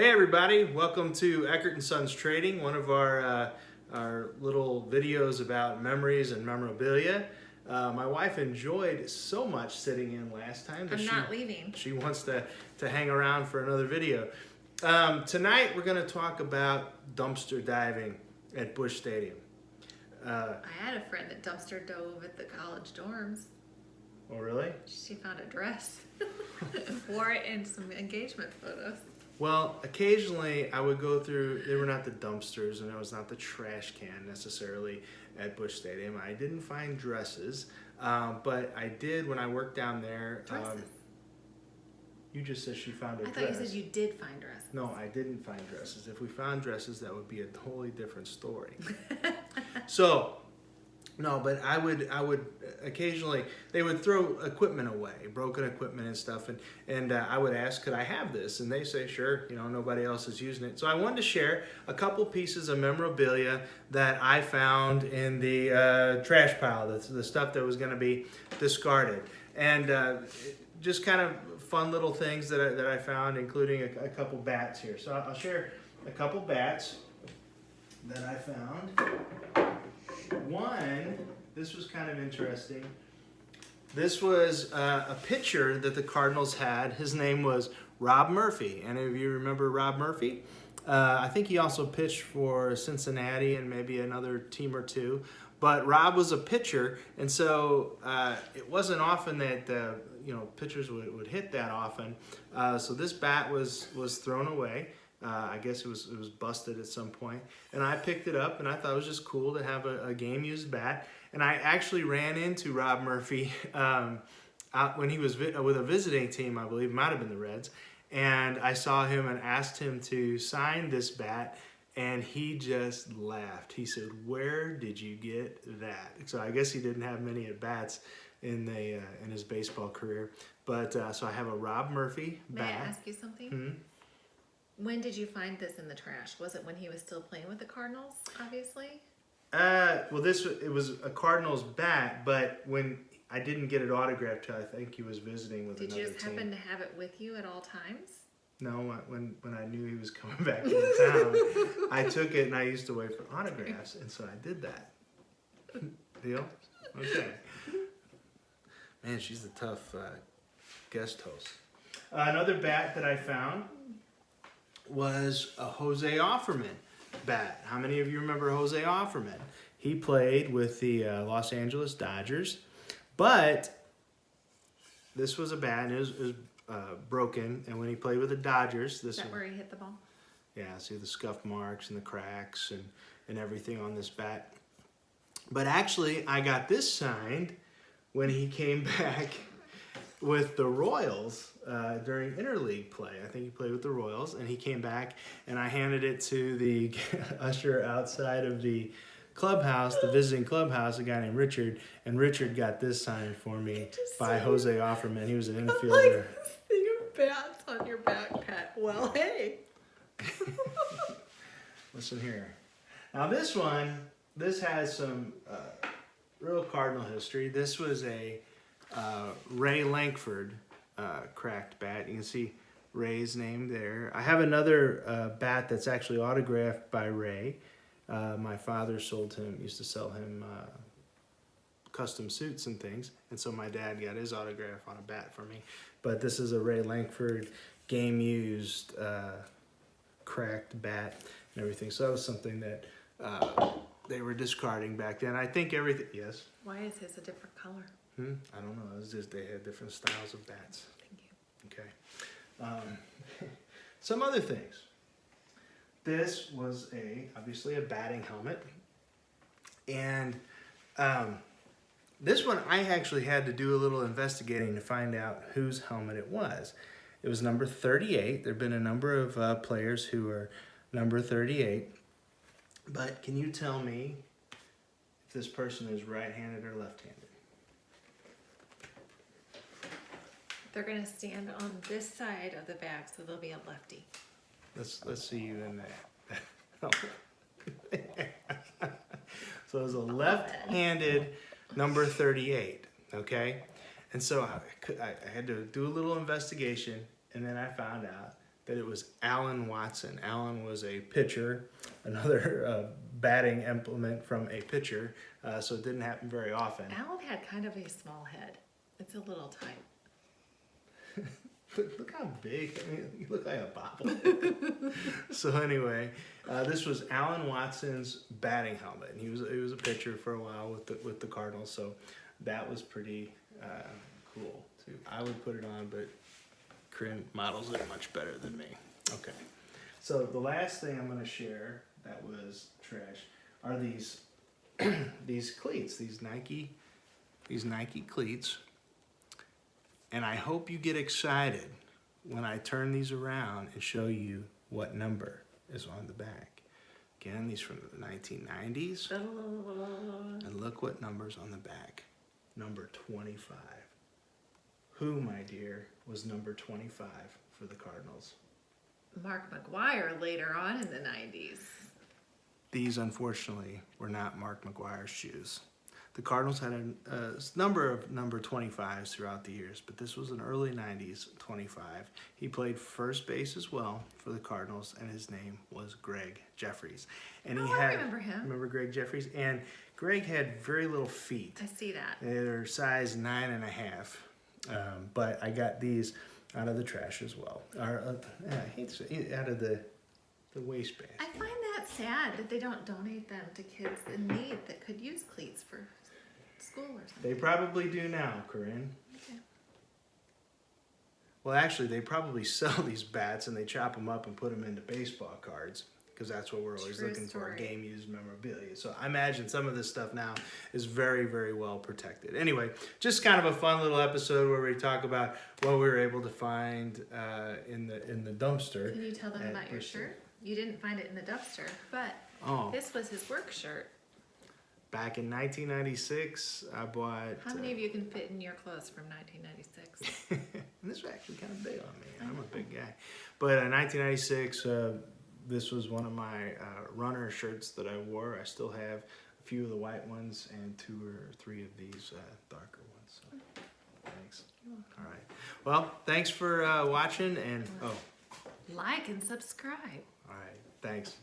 Hey everybody, welcome to Eckert & Sons Trading, one of our little videos about memories and memorabilia. My wife enjoyed so much sitting in last time that I'm not leaving. She wants to hang around for another video. Tonight we're going to talk about dumpster diving at Busch Stadium. I had a friend that dumpster dove at the college dorms. Oh really? She found a dress, wore it in some engagement photos. Well, occasionally I would go through, they were not the dumpsters and it was not the trash can necessarily at Busch Stadium. I didn't find dresses, but I did when I worked down there. Dresses? You just said she found a dress. I thought you said you did find dresses. No, I didn't find dresses. If we found dresses, that would be a totally different story. So, no, but I would occasionally, they would throw equipment away, broken equipment and stuff, and I would ask, could I have this? And they say, sure, you know, nobody else is using it. So I wanted to share a couple pieces of memorabilia that I found in the trash pile, the stuff that was going to be discarded. And just kind of fun little things that I found, including a couple bats here. So I'll share a couple bats that I found. One, this was kind of interesting. This was a pitcher that the Cardinals had. His name was Rob Murphy. Any of you remember Rob Murphy? I think he also pitched for Cincinnati and maybe another team or two. But Rob was a pitcher, and so it wasn't often that pitchers would hit that often. So this bat was thrown away. I guess it was busted at some point, and I picked it up, and I thought it was just cool to have a game-used bat. And I actually ran into Rob Murphy out when he was with a visiting team, I believe, it might have been the Reds, and I saw him and asked him to sign this bat, and he just laughed. He said, "Where did you get that?" So I guess he didn't have many at-bats in his baseball career, but so I have a Rob Murphy bat. May I ask you something? Hmm? When did you find this in the trash? Was it when he was still playing with the Cardinals, obviously? Well, it was a Cardinals bat, but when I didn't get it autographed till I think he was visiting with another team. Did you just happen to have it with you at all times? No, when I knew he was coming back into town, I took it and I used to wait for autographs, and so I did that. Deal? Okay. Man, she's a tough guest host. Another bat that I found was a Jose Offerman bat. How many of you remember Jose Offerman? He played with the Los Angeles Dodgers, but this was a bat, and it was broken, and when he played with the Dodgers, Is that where he hit the ball? Yeah, see the scuff marks and the cracks and everything on this bat. But actually, I got this signed when he came back with the Royals during interleague play. I think he played with the Royals, and he came back, and I handed it to the usher outside of the clubhouse, the visiting clubhouse, a guy named Richard, and Richard got this signed for me by Jose Offerman. He was an infielder. Your bats on your backpack. Well, hey. Listen here. Now this has some real Cardinal history. This was a Ray Lankford cracked bat. You can see Ray's name there. I have another bat that's actually autographed by Ray. My father used to sell him custom suits and things, and so my dad got his autograph on a bat for me. But this is a Ray Lankford game-used cracked bat and everything. So that was something that they were discarding back then. I think everything. Yes. Why is his a different color? I don't know. It was just they had different styles of bats. Thank you. Okay. Some other things. This was obviously a batting helmet, and this one I actually had to do a little investigating to find out whose helmet it was. It was number 38. There have been a number of players who are number 38, but can you tell me if this person is right-handed or left-handed? They're going to stand on this side of the bag, so they'll be a lefty. Let's see you in there. So it was a left-handed number 38, okay? And so I had to do a little investigation, and then I found out that it was Alan Watson. Alan was a pitcher, another batting implement from a pitcher, so it didn't happen very often. Alan had kind of a small head. It's a little tight. Look how big. I mean, you look like a bobble. So anyway, this was Alan Watson's batting helmet. And he was a pitcher for a while with the Cardinals, so that was pretty cool too. I would put it on, but Corinne models it much better than me. Okay. So the last thing I'm going to share that was trash are these these cleats, these Nike cleats. And I hope you get excited when I turn these around and show you what number is on the back. Again, these from the 1990s. And look what number's on the back. Number 25. Who, my dear, was number 25 for the Cardinals? Mark McGwire later on in the 90s. These, unfortunately, were not Mark McGwire's shoes. The Cardinals had a number of number 25s throughout the years, but this was an early 90s 25. He played first base as well for the Cardinals, and his name was Greg Jeffries. And I remember him. Remember Greg Jeffries? And Greg had very little feet. I see that. They're size 9.5. But I got these out of the trash as well. Or, I hate to say, out of the waistband. I find that sad that they don't donate them to kids in need that could use cleats for school or something. They probably do now, Corinne. Okay. Well, actually, they probably sell these bats and they chop them up and put them into baseball cards because that's what we're always True looking story. for, game-used memorabilia. So I imagine some of this stuff now is very, very well protected. Anyway, just kind of a fun little episode where we talk about what we were able to find in the dumpster. Can you tell them at about your Busch. shirt? You didn't find it in the dumpster, but this was his work shirt. Back in 1996, I bought... How many of you can fit in your clothes from 1996? And this is actually kind of big on me. I'm a big guy. But in 1996, this was one of my runner shirts that I wore. I still have a few of the white ones and 2 or 3 of these darker ones. So, thanks. All right. Well, thanks for watching. And like and subscribe. all right. Thanks.